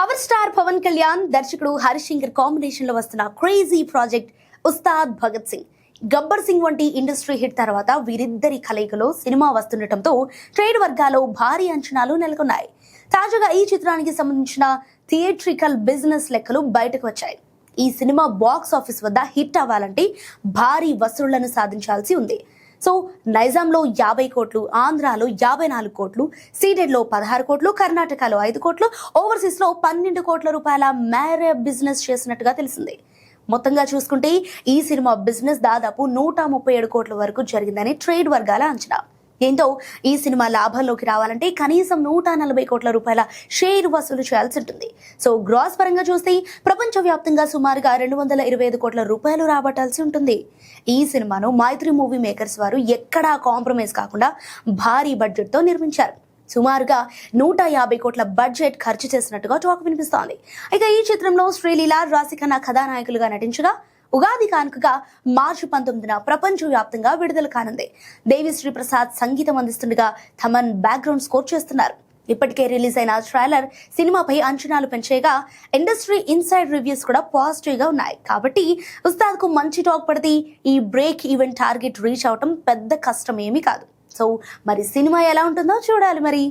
Power star Pawan Kalyan దర్శకుడు Harishankar combination లో వస్తున్న క్రేజీ ప్రాజెక్ట్ ఉస్తాద్ భగత్ సింగ్. గబ్బర్ సింగ్ వంటి ఇండస్ట్రీ హిట్ తర్వాత వీరిద్దరి కలయికలో సినిమా వస్తుండటంతో ట్రేడ్ వర్గాల్లో భారీ అంచనాలు నెలకొన్నాయి. తాజాగా ఈ చిత్రానికి సంబంధించిన థియేట్రికల్ బిజినెస్ లెక్కలు బయటకు వచ్చాయి. ఈ సినిమా బాక్స్ ఆఫీస్ వద్ద హిట్ అవ్వాలంటే భారీ వసూళ్లను సాధించాల్సి ఉంది. సో నైజాంలో 50 కోట్లు, ఆంధ్రాలో 54 కోట్లు, సీడెడ్లో 16 కోట్లు, కర్ణాటకలో 5 కోట్లు, ఓవర్సీస్లో 12 కోట్ల రూపాయల మేరే బిజినెస్ చేసినట్టుగా తెలిసింది. మొత్తంగా చూసుకుంటే ఈ సినిమా బిజినెస్ దాదాపు 137 కోట్ల వరకు జరిగిందని ట్రేడ్ వర్గాల అంచనా. దీంతో ఈ సినిమా లాభంలోకి రావాలంటే కనీసం 140 కోట్ల రూపాయల షేర్ వసూలు చేయాల్సి ఉంటుంది. సో గ్రాస్ పరంగా చూస్తే ప్రపంచవ్యాప్తంగా సుమారుగా 225 కోట్ల రూపాయలు రాబట్టాల్సి ఉంటుంది. ఈ సినిమాను మైత్రి మూవీ మేకర్స్ వారు ఎక్కడా కాంప్రమైజ్ కాకుండా భారీ బడ్జెట్ తో నిర్మించారు. సుమారుగా 150 కోట్ల బడ్జెట్ ఖర్చు చేసినట్టుగా టాక్ వినిపిస్తోంది. అయితే ఈ చిత్రంలో శ్రీలీల, రాశిఖన్నా కథానాయకులుగా నటించగా ఉగాది కానుకగా మార్చి 19న ప్రపంచవ్యాప్తంగా విడుదల కానుంది. దేవిశ్రీ ప్రసాద్ సంగీతం అందిస్తుండగా థమన్ బ్యాక్గ్రౌండ్ స్కోర్ చేస్తున్నారు. ఇప్పటికే రిలీజ్ అయిన ట్రైలర్ సినిమాపై అంచనాలు పెంచేగా ఇండస్ట్రీ ఇన్సైడ్ రివ్యూస్ కూడా పాజిటివ్ గా ఉన్నాయి. కాబట్టి ఉస్తాద్ కు మంచి టాక్ పడితే ఈ బ్రేక్ ఈవెన్ టార్గెట్ రీచ్ అవటం పెద్ద కష్టం ఏమీ కాదు. సో మరి సినిమా ఎలా ఉంటుందో చూడాలి మరి.